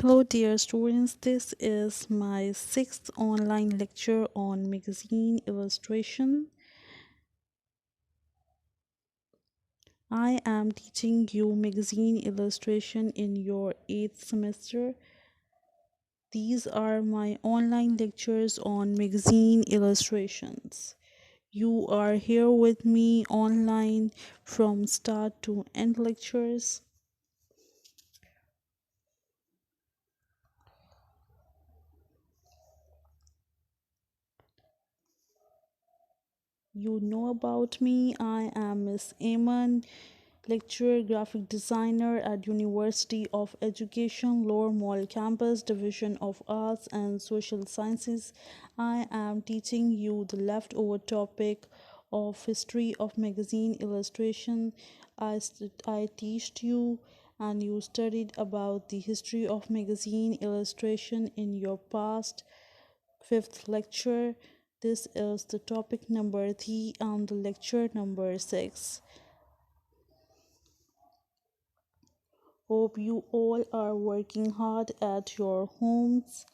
Hello, dear students. This is my sixth online lecture on magazine illustration. I am teaching you magazine illustration in your eighth semester. These are my online lectures on magazine illustrations. You are here with me online from start to end lectures. You know about me. I am Miss Aman, lecturer, graphic designer at University of Education, Lower Mall Campus, Division of Arts and Social Sciences. I am teaching you the leftover topic of history of magazine illustration. I teached you and you studied about the history of magazine illustration in your past fifth lecture. This is the topic number 3 and the lecture number 6. Hope you all are working hard at your homes.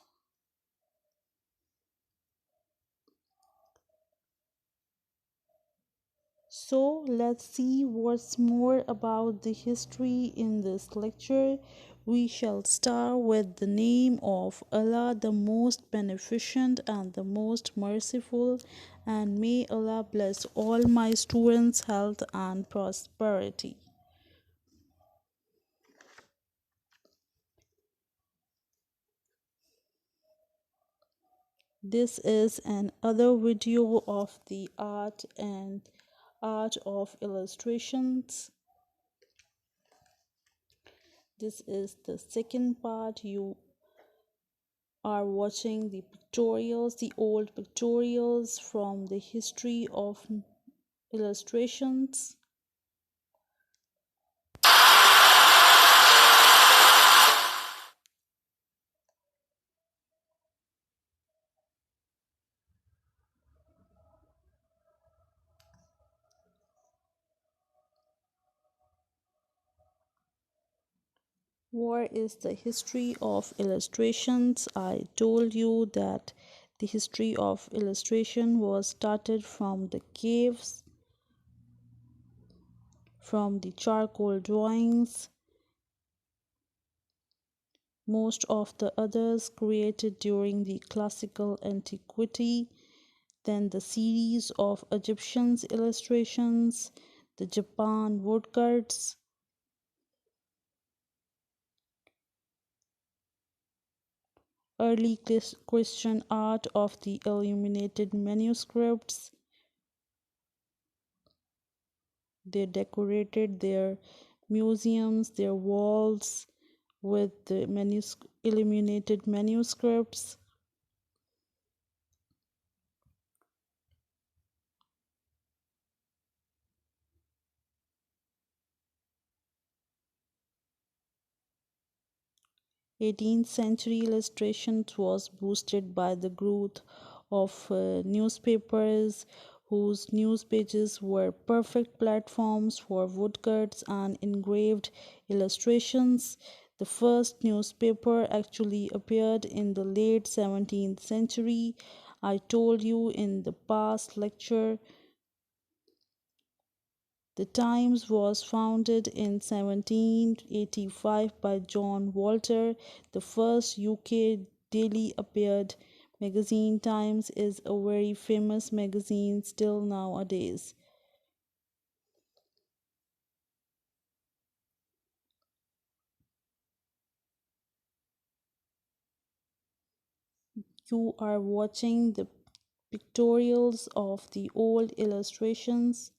So let's see what's more about the history in this lecture. We shall start with the name of Allah, the most beneficent and the most merciful, and may Allah bless all my students' health and prosperity. This is another video of the art of illustrations. This is the second part. You are watching the pictorials, the old pictorials from the history of illustrations. What is the history of illustrations? I told you that the history of illustration was started from the caves, from the charcoal drawings. Most of the others created during the classical antiquity, then the series of Egyptian illustrations, the Japan woodcuts, early Christian art of the illuminated manuscripts. They decorated their museums, their walls with the illuminated manuscripts. 18th century illustrations was boosted by the growth of newspapers whose news pages were perfect platforms for woodcuts and engraved illustrations. The first newspaper actually appeared in the late 17th century. I told you in the past lecture the Times was founded in 1785 by John Walter. The first UK daily appeared magazine. Times is a very famous magazine still nowadays. You are watching the pictorials of the old illustrations.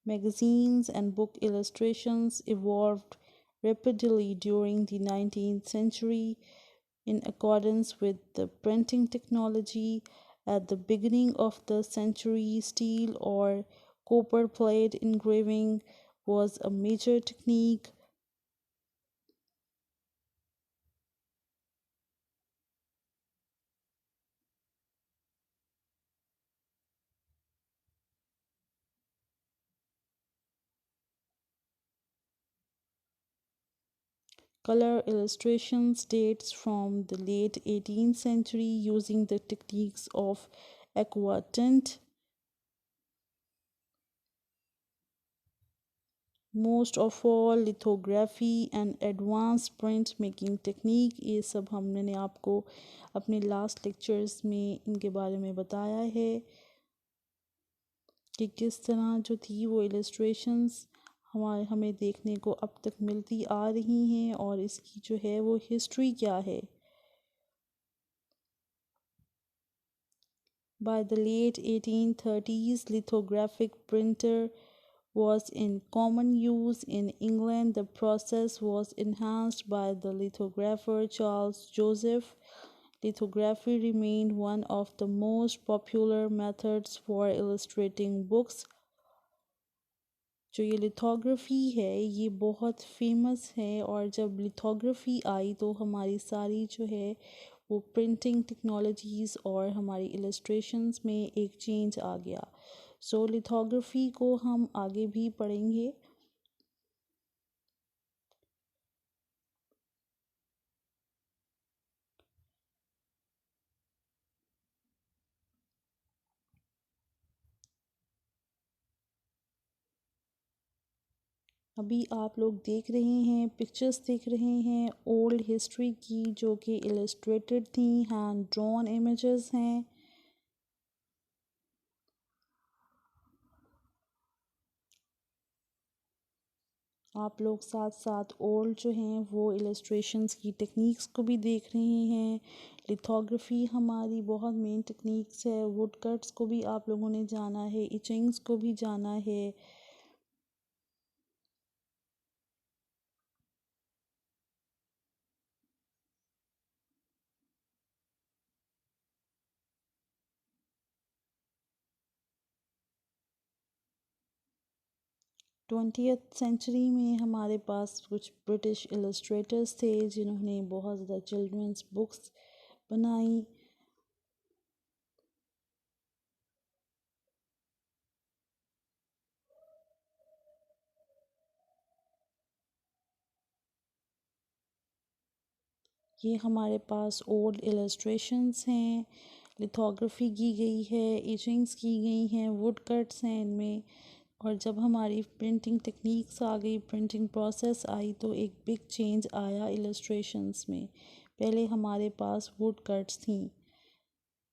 Magazines and book illustrations evolved rapidly during the 19th century in accordance with the printing technology. At the beginning of the century, steel or copper plate engraving was a major technique. Color illustrations dates from the late 18th century using the techniques of aquatint. Most of all lithography and advanced print making technique, ये सब हमने आपको अपने last lectures में इनके बारे में बताया है कि किस तरह जो थी वो इलस्ट्रेशंस हमें देखने को अब तक मिलती आ रही हैं और इसकी जो है वो हिस्ट्री क्या है. By the late 1830s, lithographic printer was in common use in England. The process was enhanced by the lithographer Charles Joseph. Lithography remained one of the most popular methods for illustrating books. जो ये lithography है ये बहुत famous है और जब lithography आई तो हमारी सारी जो है वो प्रिंटिंग टेक्नोलॉजीज़ और हमारी इलस्ट्रेशंस में एक चेंज आ गया. सो लिथोग्राफी को हम आगे भी पढ़ेंगे. अभी आप लोग देख रहे हैं पिक्चर्स देख रहे हैं ओल्ड हिस्ट्री की जो कि इलस्ट्रेटेड थी हैंड ड्रॉन इमेजेस हैं. आप लोग साथ साथ ओल्ड जो हैं वो इलस्ट्रेशंस की टेक्निक्स को भी देख रहे हैं. लिथोग्राफी हमारी बहुत मेन टेक्निक्स है. वुड कट्स को भी आप लोगों ने जाना है, इचिंग्स को भी जाना है. 20th सेंचुरी में हमारे पास कुछ ब्रिटिश इलस्ट्रेटर्स थे जिन्होंने बहुत ज़्यादा चिल्ड्रंस बुक्स बनाई. ये हमारे पास ओल्ड इलस्ट्रेशंस हैं. लिथोग्राफी की गई है, इचिंग्स की गई हैं, वुड कट्स हैं इनमें. और जब हमारी प्रिंटिंग टेक्निक्स आ गई, प्रिंटिंग प्रोसेस आई तो एक बिग चेंज आया इलस्ट्रेशंस में. पहले हमारे पास वुड कट्स थी.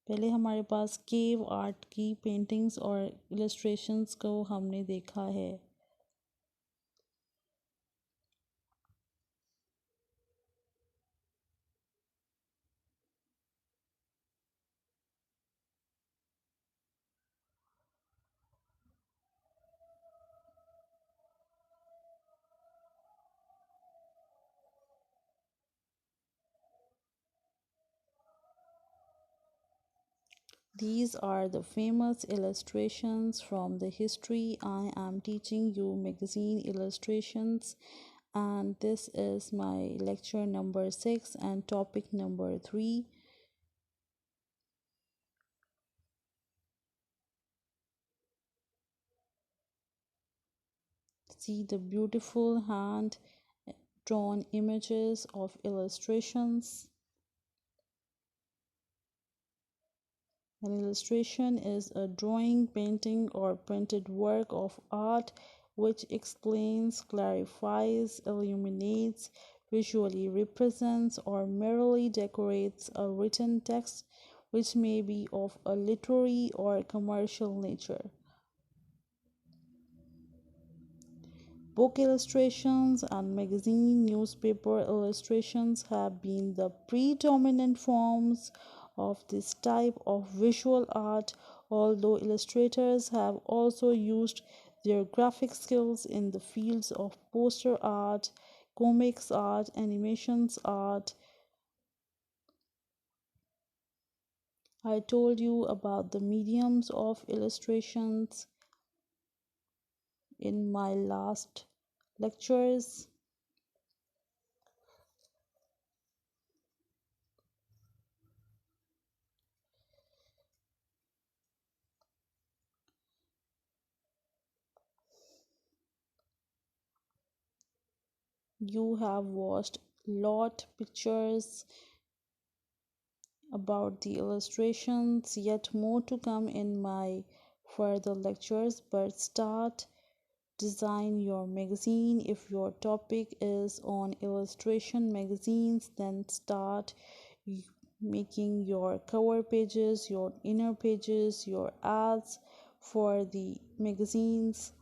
पहले हमारे पास केव आर्ट की पेंटिंग्स और इलस्ट्रेशंस को हमने देखा है. These are the famous illustrations from the history. I am teaching you magazine illustrations, and this is my lecture number 6 and topic number 3. See the beautiful hand drawn images of illustrations. An illustration is a drawing, painting, or printed work of art which explains, clarifies, illuminates, visually represents, or merely decorates a written text which may be of a literary or commercial nature. Book illustrations and magazine newspaper illustrations have been the predominant forms of this type of visual art, although illustrators have also used their graphic skills in the fields of poster art, comics art, animations art. I told you about the mediums of illustrations in my last lectures. You have watched lot pictures about the illustrations, yet more to come in my further lectures. But start design your magazine. If your topic is on illustration magazines, then start making your cover pages, your inner pages, your ads for the magazines.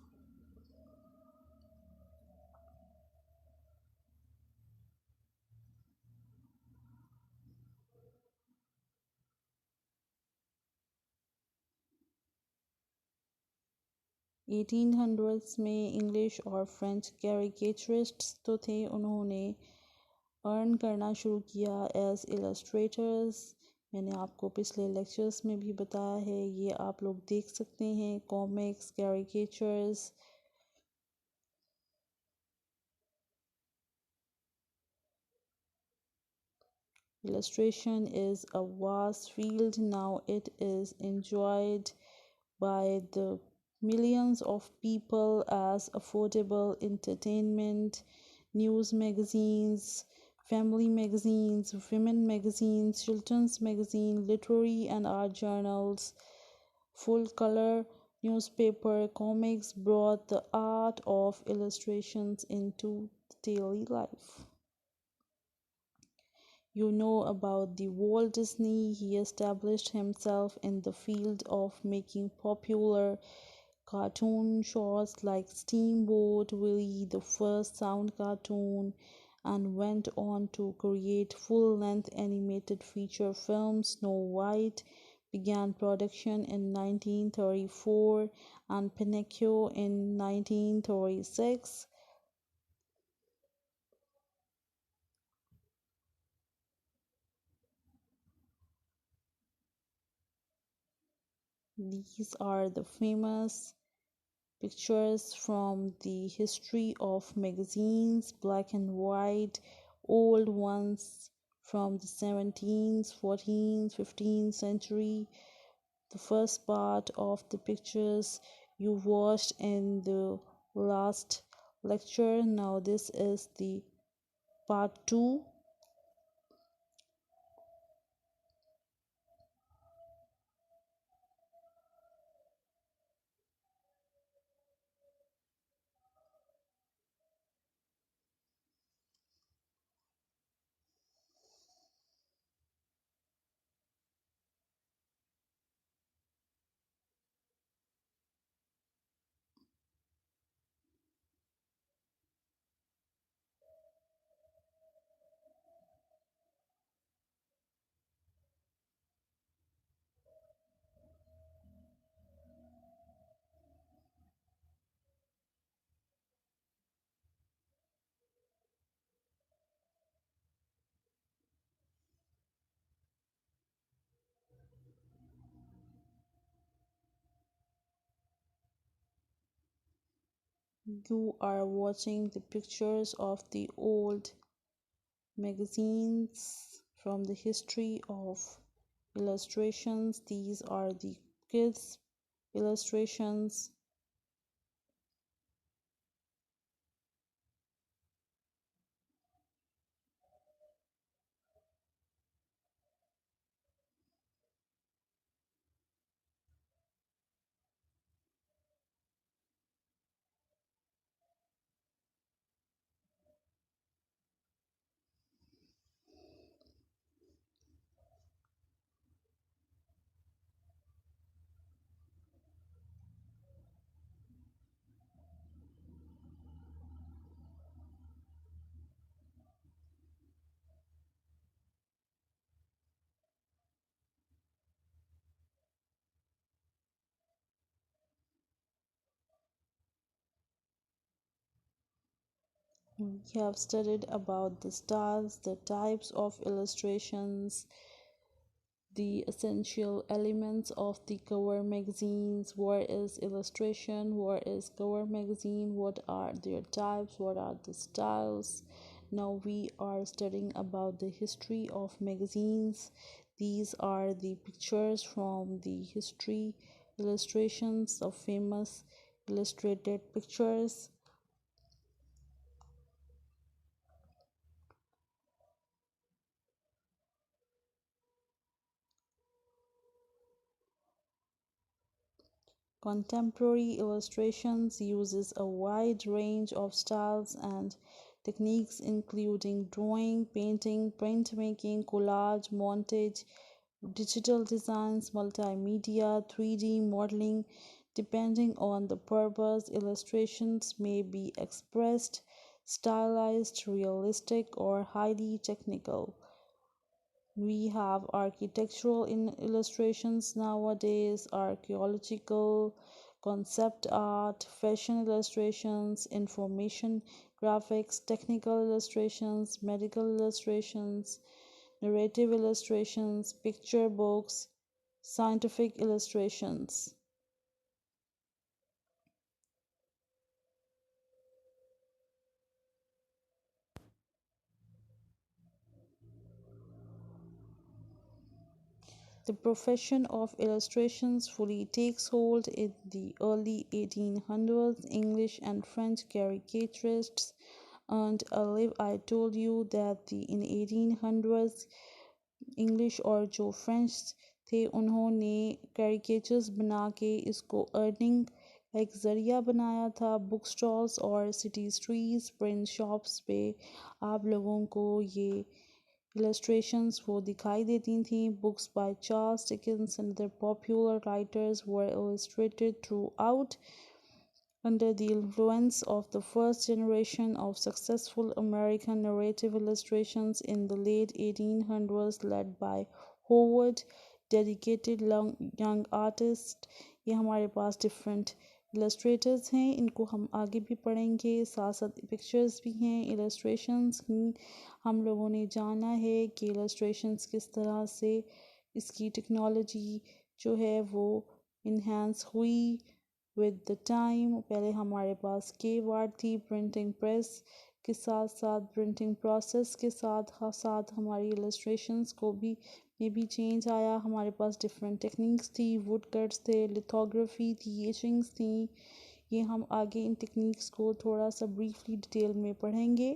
1800s में English और French कैरिकेचरिस्ट्स तो थे, उन्होंने earn करना शुरू किया as illustrators. मैंने आपको पिछले लेक्चर्स में भी बताया है, ये आप लोग देख सकते हैं, comics, caricatures. Illustration is a vast field now. It is enjoyed by the millions of people as affordable entertainment. News magazines, family magazines, women magazines, children's magazine, literary and art journals, full color newspaper, comics brought the art of illustrations into daily life. You know about the Walt Disney. He established himself in the field of making popular cartoon shorts like Steamboat Willie, the first sound cartoon, and went on to create full-length animated feature films. Snow White began production in 1934 and Pinocchio in 1936. These are the famous pictures from the history of magazines, black and white, old ones from the 17th, 14th, 15th century. The first part of the pictures you watched in the last lecture. Now this is the part 2. You are watching the pictures of the old magazines from the history of illustrations. These are the kids illustrations. We have studied about the styles, the types of illustrations, the essential elements of the cover magazines. What is illustration? What is cover magazine? What are their types? What are the styles? Now we are studying about the history of magazines. These are the pictures from the history, illustrations of famous illustrated pictures. Contemporary illustrations uses a wide range of styles and techniques including drawing, painting, printmaking, collage, montage, digital designs, multimedia, 3D modeling. Depending on the purpose, illustrations may be expressed, stylized, realistic, or highly technical. We have architectural illustrations nowadays, archaeological, concept art, fashion illustrations, information graphics, technical illustrations, medical illustrations, narrative illustrations, picture books, scientific illustrations. The profession of illustrations fully takes hold in the early 1800s. English and French caricaturists earned a living. I told you that the in 1800s English और जो French थे उन्होंने caricatures बना के इसको earning का एक ज़रिया बनाया था। बुक स्टॉल्स और सिटी स्ट्रीट्स प्रिंट शॉप्स पे आप लोगों को ये illustrations वो दिखाई देती थी। Books by Charles Dickens and other popular writers were illustrated throughout under the influence of the first generation of successful American narrative illustrations in the late 1800s led by Howard, dedicated young artist। ये हमारे पास different illustrators हैं, इनको हम आगे भी पढ़ेंगे, साथ साथ पिक्चर्स भी हैं illustrations की। हम लोगों ने जाना है कि illustrations किस तरह से इसकी टेक्नोलॉजी जो है वो इन्हांस हुई विद द टाइम। पहले हमारे पास के वर्ड थी, प्रिंटिंग प्रेस के साथ साथ प्रिंटिंग प्रोसेस के साथ साथ हमारी इलस्ट्रेशंस को भी में भी चेंज आया। हमारे पास डिफरेंट टेक्निक्स थी, वुड कट्स थे, लिथोग्राफी थी, एचिंग्स थी। ये हम आगे इन टेक्निक्स को थोड़ा सा ब्रीफली डिटेल में पढ़ेंगे।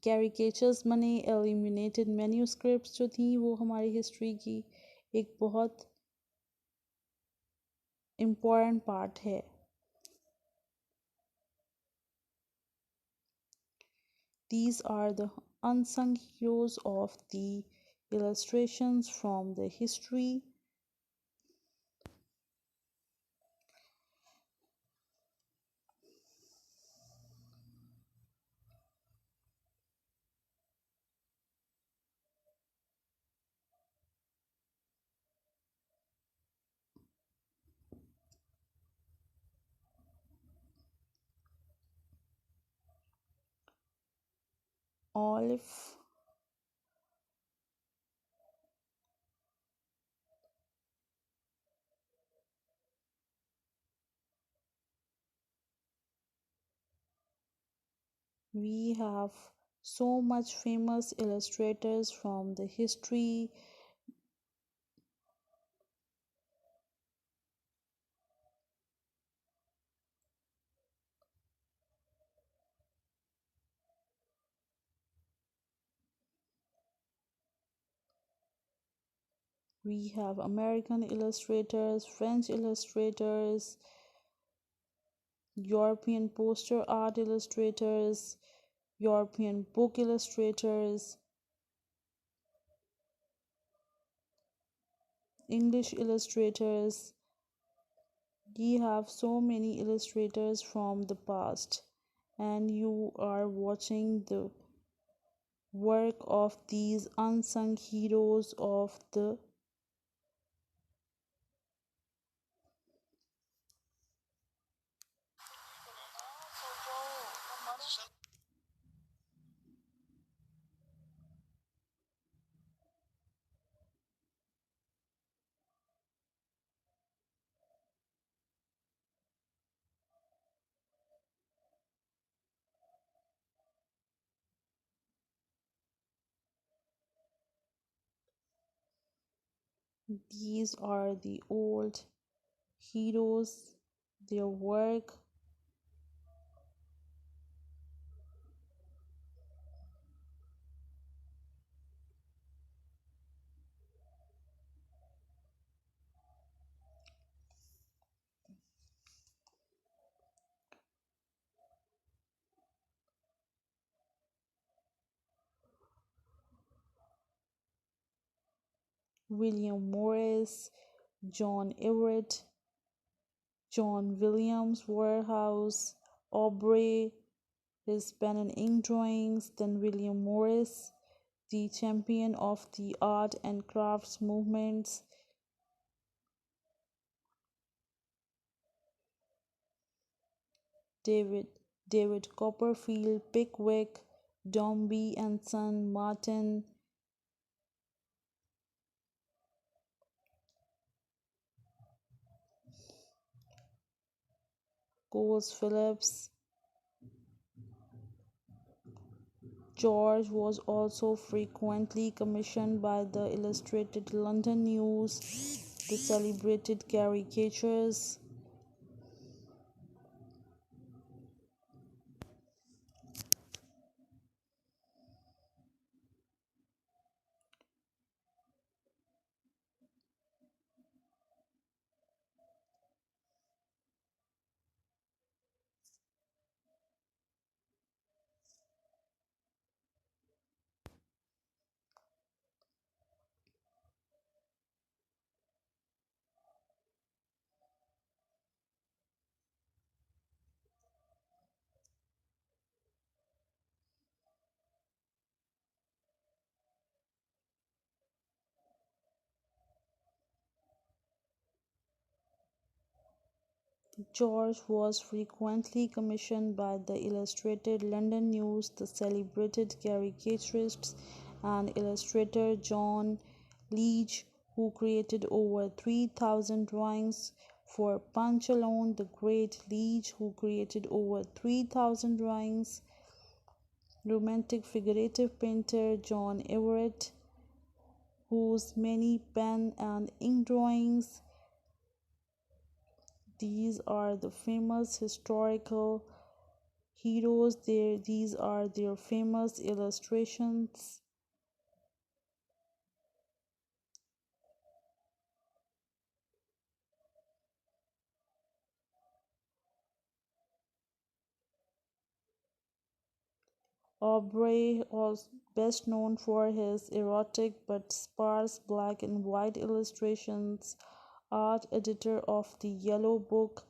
कैरिकेचर्स बने, एलिमिनेटेड मैन्यूस्क्रिप्ट्स जो थी वो हमारी हिस्ट्री की एक बहुत इम्पॉर्टेंट पार्ट है। These are the unsung heroes of the illustrations from the history. Olive, we have so much famous illustrators from the history. We have American illustrators, French illustrators, European poster art illustrators, European book illustrators, English illustrators. We have so many illustrators from the past, and you are watching the work of these unsung heroes of the these are the old heroes, their work. William Morris, John Everett, John Williams Warehouse, Aubrey, his pen and ink drawings, then William Morris, the champion of the art and crafts movements, David David Copperfield, Pickwick, Dombey and Son, Martin, Coles Phillips. George was also frequently commissioned by the Illustrated London News, the celebrated caricatures. George was frequently commissioned by the Illustrated London News, the celebrated caricaturist and illustrator John Leech, who created over 3,000 drawings for Punch alone. The great Leech, who created over 3,000 drawings. Romantic figurative painter John Everett, whose many pen and ink drawings. These are the famous historical heroes. These are their famous illustrations. Aubrey was best known for his erotic but sparse black and white illustrations, art editor of the Yellow Book.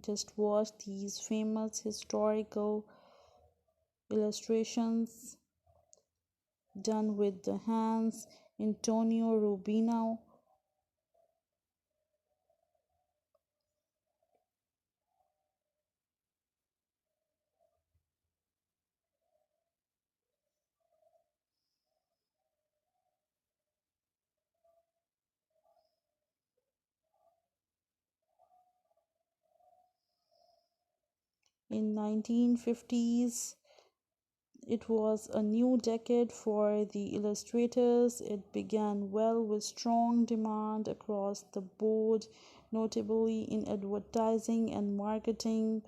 Just watch these famous historical illustrations done with the hands. Antonio Rubino. In 1950s, it was a new decade for the illustrators. It began well with strong demand across the board, notably in advertising and marketing.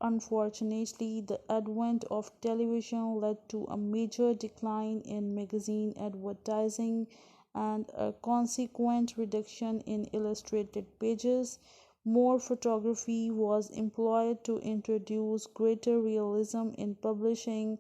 Unfortunately, the advent of television led to a major decline in magazine advertising and a consequent reduction in illustrated pages. More photography was employed to introduce greater realism in publishing.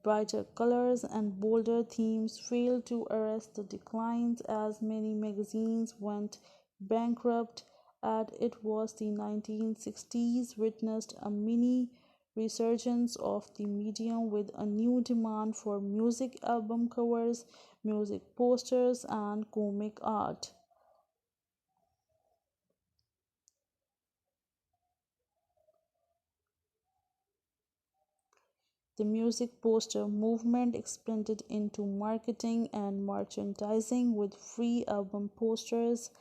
Brighter colors and bolder themes failed to arrest the declines as many magazines went bankrupt. As it was the 1960s witnessed a mini resurgence of the medium with a new demand for music album covers, music posters, and comic art. The music poster movement expanded into marketing and merchandising with free album posters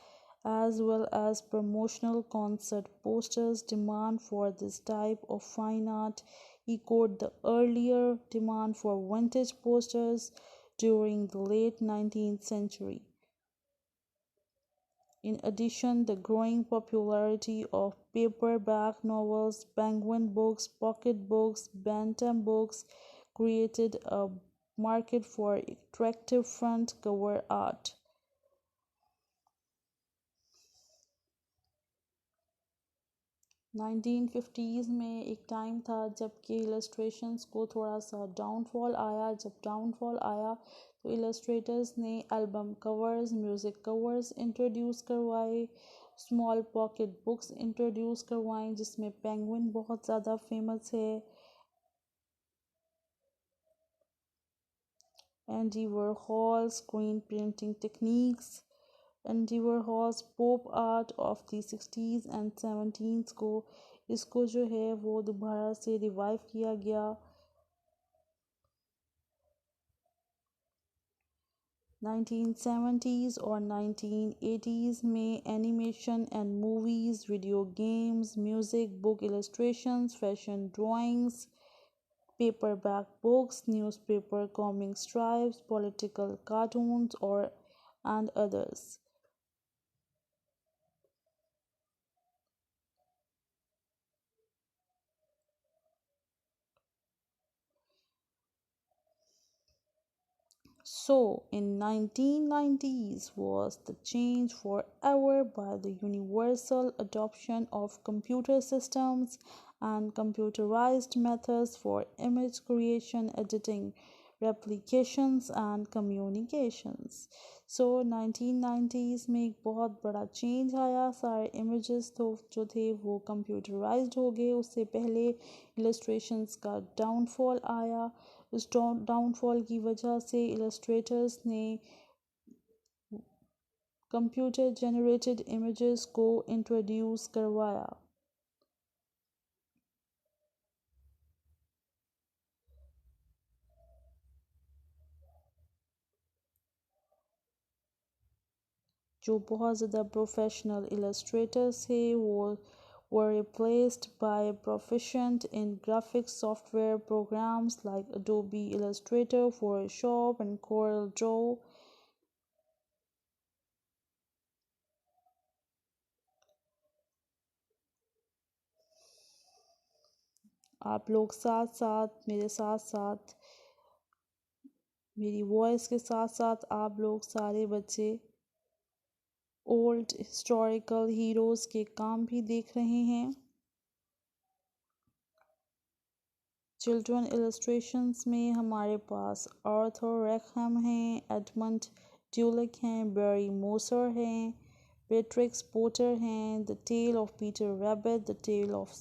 as well as promotional concert posters. Demand for this type of fine art echoed the earlier demand for vintage posters during the late 19th century. In addition, the growing popularity of paperback novels, penguin books, pocket books, bantam books created a market for attractive front cover art. 1950s में एक time था जबकि illustrations को थोड़ा सा downfall आया। जब downfall आया तो इलस्ट्रेटर्स ने album covers, music covers introduce करवाए, स्मॉल पॉकेट बुक्स इंट्रोड्यूस करवाएं जिसमें पेंगुइन बहुत ज़्यादा फेमस है। Andy Warhol screen printing techniques. Andy Warhol's pop art of the 60s and 70s को इसको जो है वो दोबारा से रिवाइव किया गया। 1970s और 1980s में animation and movies, video games, music, book illustrations, fashion drawings, paperback books, newspaper comic strips, political cartoons, or and others. So, in 1990s was the change forever by the universal adoption of computer systems and computerized methods for image creation, editing, replications and communications. So 1990s में एक बहुत बड़ा change आया। सारे images तो जो थे वो कंप्यूटराइज्ड हो गए। उससे पहले इलस्ट्रेशंस का डाउनफॉल आया। उस डाउनफॉल की वजह से इलस्ट्रेटर्स ने कंप्यूटर जनरेटेड इमेजेस को इंट्रोड्यूस करवाया। जो बहुत ज़्यादा प्रोफेशनल इलस्ट्रेटर्स थे वो were replaced by proficient in graphic software programs like Adobe Illustrator, Photoshop, and Corel Draw. आप लोग साथ साथ मेरे साथ साथ मेरी वॉइस के साथ साथ आप लोग सारे बच्चे ओल्ड हिस्टोरिकल हीरोज़ के काम भी देख रहे हैं। चिल्ड्रन इलस्ट्रेशंस में हमारे पास आर्थर रेकहम हैं, एडमंड ड्यूलिक हैं, बैरी मोसर हैं, बेट्रिक्स पोटर हैं, the tale of Peter Rabbit, the tale of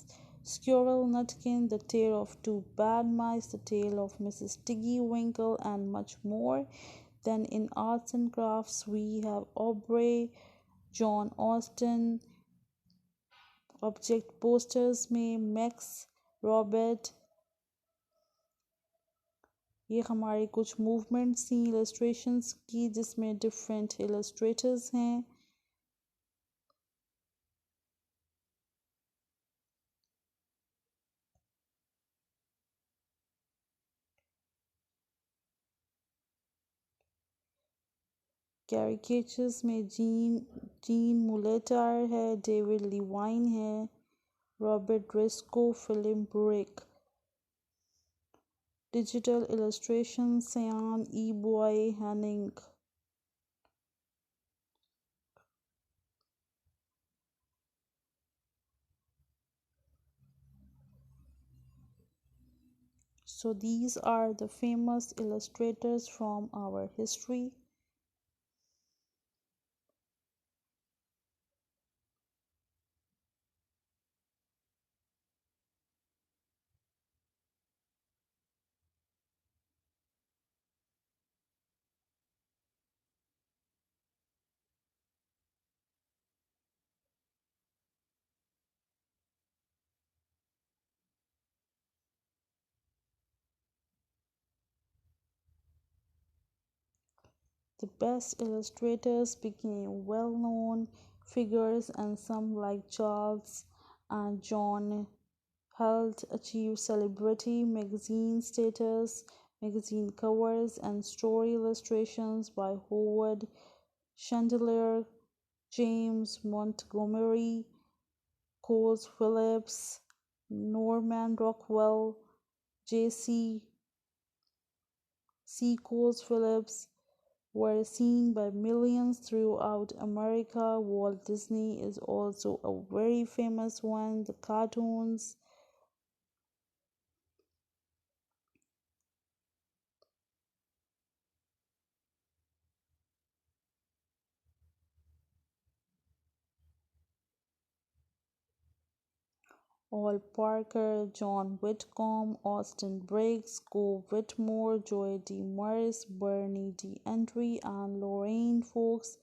Squirrel Nutkin, The Tale of Two Bad Mice, The Tale of Mrs. Tiggy Winkle, and much more. Then in arts and crafts, we have Aubrey, John Austen, object posters में Max Robert. ये हमारी कुछ movements थी illustrations की जिसमें different illustrators हैं। Caricatures में Jean Mulatier है, डेविड लीवाइन है, Robert Drisco, Philip Burke. Digital illustration Cyan E-Boy Henning. So these are the famous illustrators from our history. The best illustrators became well-known figures and some like Charles and John Held achieved celebrity magazine status. Magazine covers and story illustrations by Howard Chandler, James Montgomery, Coles Phillips, Norman Rockwell, J.C. Sequels Phillips were seen by millions throughout America. Walt Disney is also a very famous one. The cartoons, Al Parker, John Whitcomb, Austin Briggs, Go Whitmore, Joy D. Morris, Bernie D. Andre, and Lorraine Fox,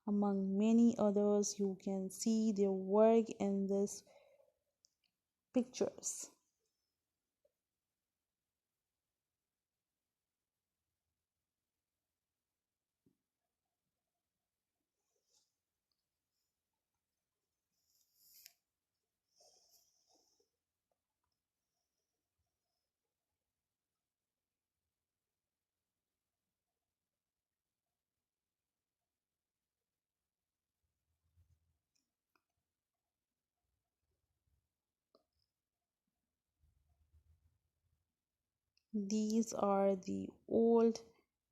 among many others. You can see their work in these pictures. These are the old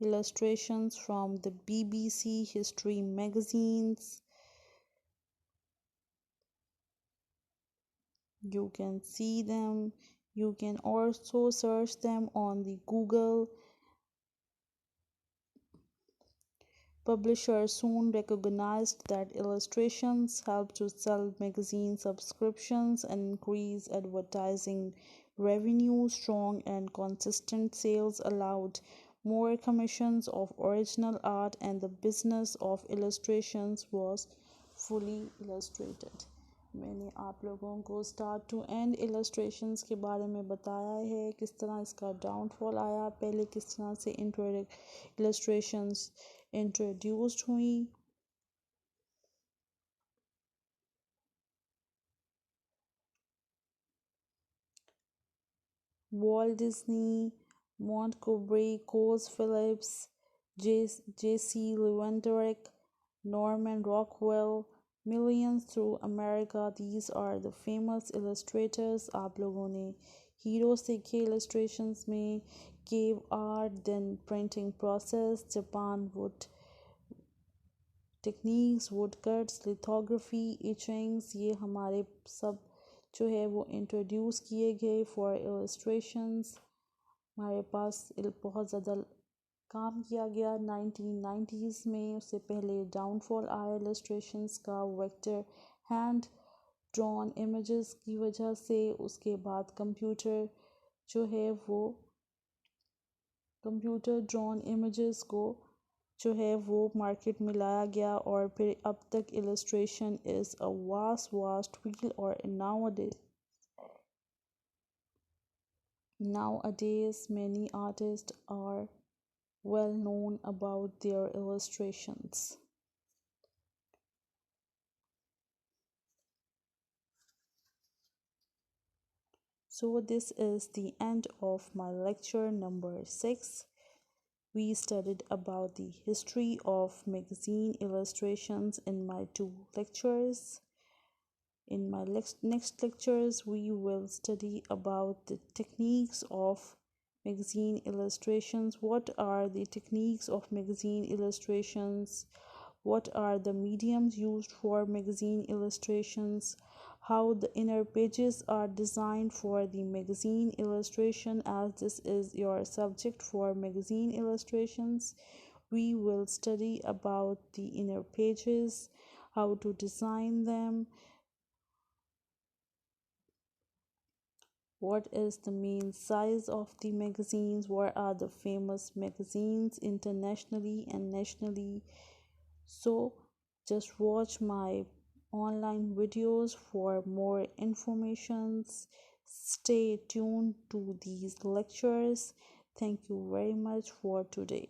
illustrations from the BBC History magazines. You can see them. You can also search them on the Google. Publishers soon recognized that illustrations help to sell magazine subscriptions and increase advertising revenue. Strong and consistent sales allowed more commissions of original art, and the business of illustrations was fully illustrated. मैंने आप लोगों को start to and illustrations के बारे में बताया है, किस तरह इसका डाउनफॉल आया, पहले किस तरह से इलस्ट्रेशंस इंट्रोड्यूस्ड हुई. Walt Disney, Montgomery, Coles Phillips, J.C. Lewanderick, Norman Rockwell, millions through America. These are the famous illustrators. आप लोगों ने हीरो सीखे illustrations में. Cave art, then printing process, Japan wood techniques, wood cuts, lithography, etchings, ये हमारे सब जो है वो इंट्रोड्यूस किए गए फॉर इलस्ट्रेशंस. हमारे पास बहुत ज़्यादा काम किया गया 1990s में. उससे पहले डाउनफॉल आया इलस्ट्रेशंस का वेक्टर हैंड ड्रॉन इमेजेस की वजह से. उसके बाद कंप्यूटर जो है वो कंप्यूटर ड्रॉन इमेजेस को जो है वो मार्केट में लाया गया, और फिर अब तक illustration is a vast field. और nowadays many artists are well known about their illustrations. So this is the end of my lecture number 6. We studied about the history of magazine illustrations in my 2 lectures. In my next lectures, we will study about the techniques of magazine illustrations. What are the techniques of magazine illustrations? What are the mediums used for magazine illustrations? How the inner pages are designed for the magazine illustration, as this is your subject for magazine illustrations. We will study about the inner pages, how to design them, what is the main size of the magazines, what are the famous magazines internationally and nationally. So just watch my online videos for more informations. Stay tuned to these lectures. Thank you very much for today.